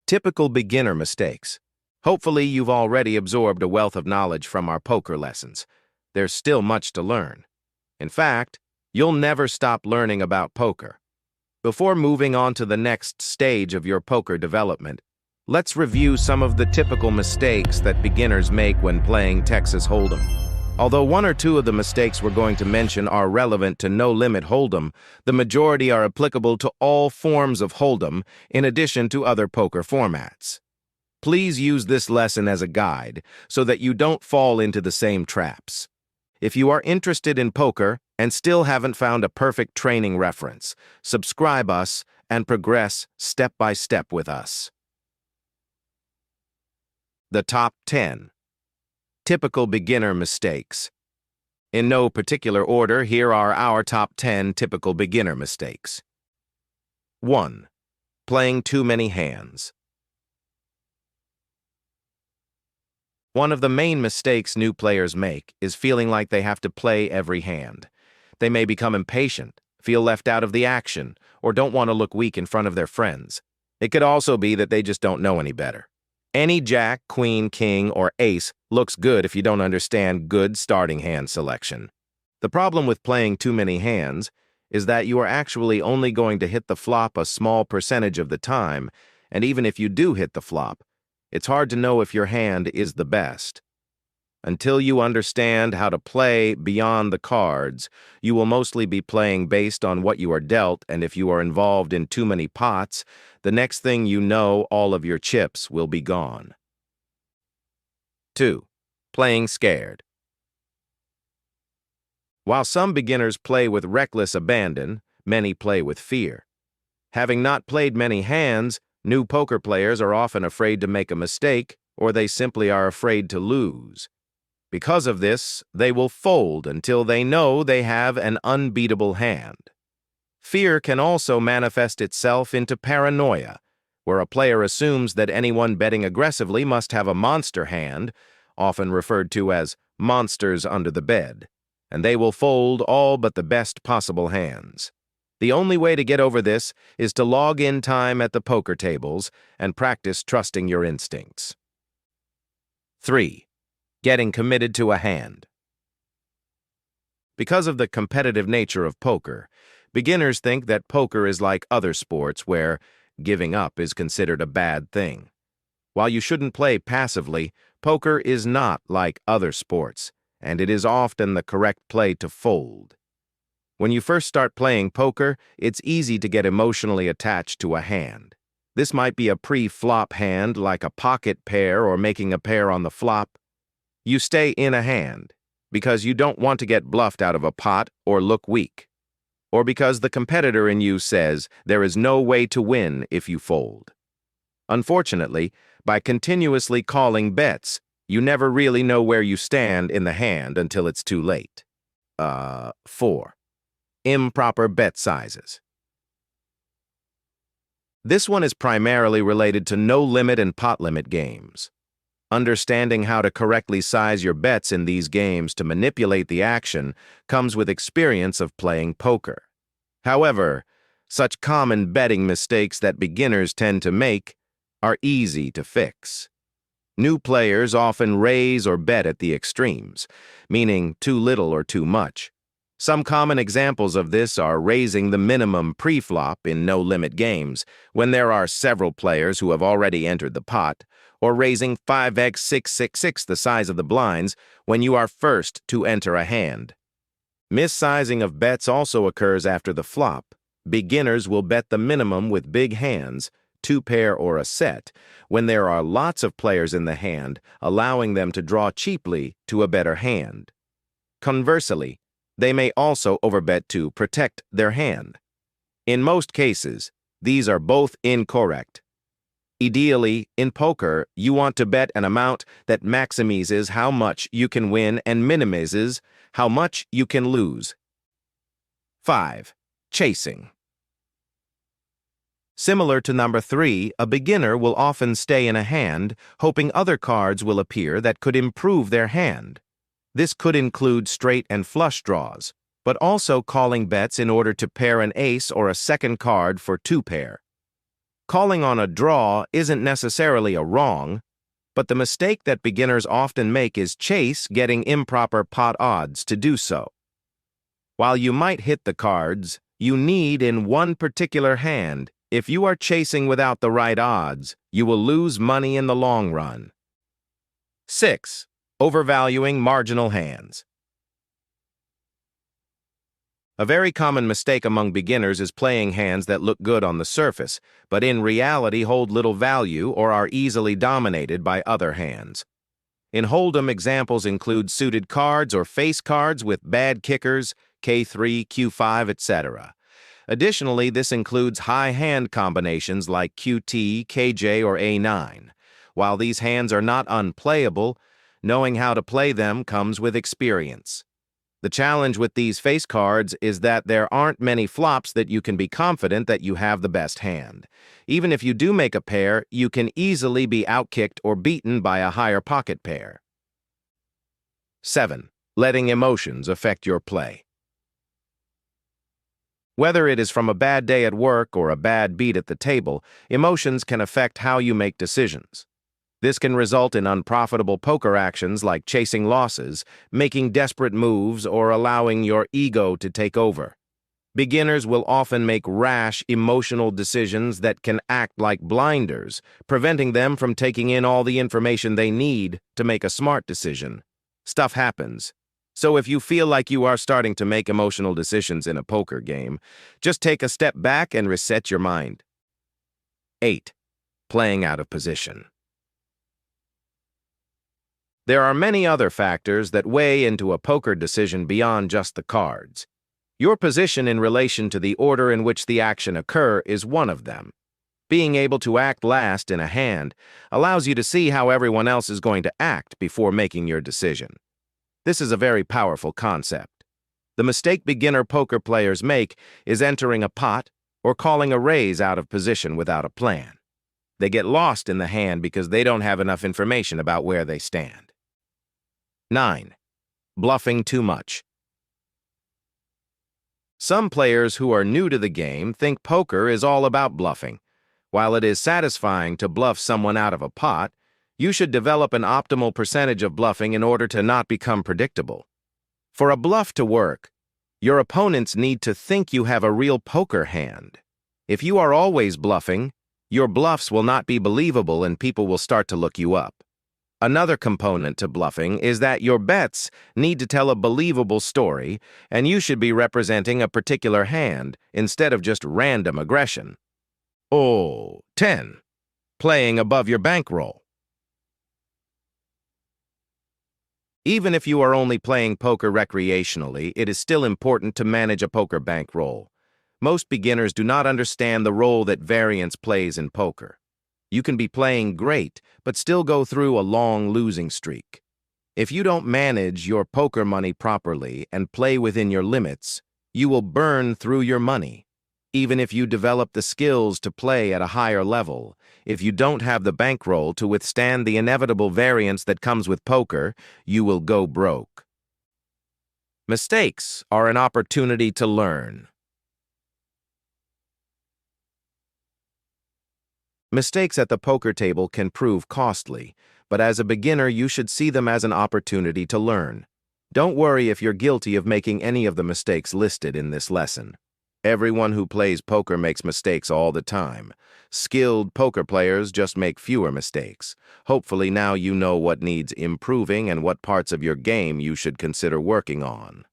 Typical beginner mistakes. Hopefully, you've already absorbed a wealth of knowledge from our poker lessons. There's still much to learn. In fact, you'll never stop learning about poker. Before moving on to the next stage of your poker development, let's review some of the typical mistakes that beginners make when playing Texas Hold'em. Although one or two of the mistakes we're going to mention are relevant to no-limit Hold'em, the majority are applicable to all forms of Hold'em in addition to other poker formats. Please use this lesson as a guide so that you don't fall into the same traps. If you are interested in poker and still haven't found a perfect training reference, subscribe us and progress step by step with us. The top 10. Typical beginner mistakes. In no particular order, here are our top 10 typical beginner mistakes. 1. Playing too many hands. One of the main mistakes new players make is feeling like they have to play every hand. They may become impatient, feel left out of the action, or don't want to look weak in front of their friends. It could also be that they just don't know any better. Any jack, queen, king, or ace looks good if you don't understand good starting hand selection. The problem with playing too many hands is that you are actually only going to hit the flop a small percentage of the time, and even if you do hit the flop, it's hard to know if your hand is the best. Until you understand how to play beyond the cards, you will mostly be playing based on what you are dealt, and if you are involved in too many pots, the next thing you know, all of your chips will be gone. 2. Playing scared. While some beginners play with reckless abandon, many play with fear. Having not played many hands, new poker players are often afraid to make a mistake, or they simply are afraid to lose. Because of this, they will fold until they know they have an unbeatable hand. Fear can also manifest itself into paranoia, where a player assumes that anyone betting aggressively must have a monster hand, often referred to as monsters under the bed, and they will fold all but the best possible hands. The only way to get over this is to log in time at the poker tables and practice trusting your instincts. 3. Getting committed to a hand. Because of the competitive nature of poker, beginners think that poker is like other sports where giving up is considered a bad thing. While you shouldn't play passively, poker is not like other sports, and it is often the correct play to fold. When you first start playing poker, it's easy to get emotionally attached to a hand. This might be a pre-flop hand like a pocket pair or making a pair on the flop. You stay in a hand because you don't want to get bluffed out of a pot or look weak, or because the competitor in you says there is no way to win if you fold. Unfortunately, by continuously calling bets, you never really know where you stand in the hand until it's too late. 4. Improper bet sizes. This one is primarily related to no-limit and pot-limit games. Understanding how to correctly size your bets in these games to manipulate the action comes with experience of playing poker. However, such common betting mistakes that beginners tend to make are easy to fix. New players often raise or bet at the extremes, meaning too little or too much. Some common examples of this are raising the minimum pre-flop in no-limit games when there are several players who have already entered the pot, or raising 5x666 the size of the blinds when you are first to enter a hand. Missizing of bets also occurs after the flop. Beginners will bet the minimum with big hands, 2-pair or a set, when there are lots of players in the hand, allowing them to draw cheaply to a better hand. Conversely, they may also overbet to protect their hand. In most cases, these are both incorrect. Ideally, in poker, you want to bet an amount that maximizes how much you can win and minimizes how much you can lose. 5. Chasing. Similar to number 3, a beginner will often stay in a hand, hoping other cards will appear that could improve their hand. This could include straight and flush draws, but also calling bets in order to pair an ace or a second card for 2-pair. Calling on a draw isn't necessarily a wrong, but the mistake that beginners often make is chase getting improper pot odds to do so. While you might hit the cards you need in one particular hand, if you are chasing without the right odds, you will lose money in the long run. 6. Overvaluing marginal hands. A very common mistake among beginners is playing hands that look good on the surface, but in reality hold little value or are easily dominated by other hands. In Hold'em, examples include suited cards or face cards with bad kickers, K3, Q5, etc. Additionally, this includes high hand combinations like QT, KJ, or A9. While these hands are not unplayable, knowing how to play them comes with experience. The challenge with these face cards is that there aren't many flops that you can be confident that you have the best hand. Even if you do make a pair, you can easily be outkicked or beaten by a higher pocket pair. 7. Letting emotions affect your play. Whether it is from a bad day at work or a bad beat at the table, emotions can affect how you make decisions. This can result in unprofitable poker actions like chasing losses, making desperate moves, or allowing your ego to take over. Beginners will often make rash, emotional decisions that can act like blinders, preventing them from taking in all the information they need to make a smart decision. Stuff happens. So if you feel like you are starting to make emotional decisions in a poker game, just take a step back and reset your mind. 8. Playing out of position. There are many other factors that weigh into a poker decision beyond just the cards. Your position in relation to the order in which the action occurs is one of them. Being able to act last in a hand allows you to see how everyone else is going to act before making your decision. This is a very powerful concept. The mistake beginner poker players make is entering a pot or calling a raise out of position without a plan. They get lost in the hand because they don't have enough information about where they stand. 9. Bluffing too much. Some players who are new to the game think poker is all about bluffing. While it is satisfying to bluff someone out of a pot, you should develop an optimal percentage of bluffing in order to not become predictable. For a bluff to work, your opponents need to think you have a real poker hand. If you are always bluffing, your bluffs will not be believable and people will start to look you up. Another component to bluffing is that your bets need to tell a believable story, and you should be representing a particular hand instead of just random aggression. 10. Playing above your bankroll. Even if you are only playing poker recreationally, it is still important to manage a poker bankroll. Most beginners do not understand the role that variance plays in poker. You can be playing great, but still go through a long losing streak. If you don't manage your poker money properly and play within your limits, you will burn through your money. Even if you develop the skills to play at a higher level, if you don't have the bankroll to withstand the inevitable variance that comes with poker, you will go broke. Mistakes are an opportunity to learn. Mistakes at the poker table can prove costly, but as a beginner you should see them as an opportunity to learn. Don't worry if you're guilty of making any of the mistakes listed in this lesson. Everyone who plays poker makes mistakes all the time. Skilled poker players just make fewer mistakes. Hopefully now you know what needs improving and what parts of your game you should consider working on.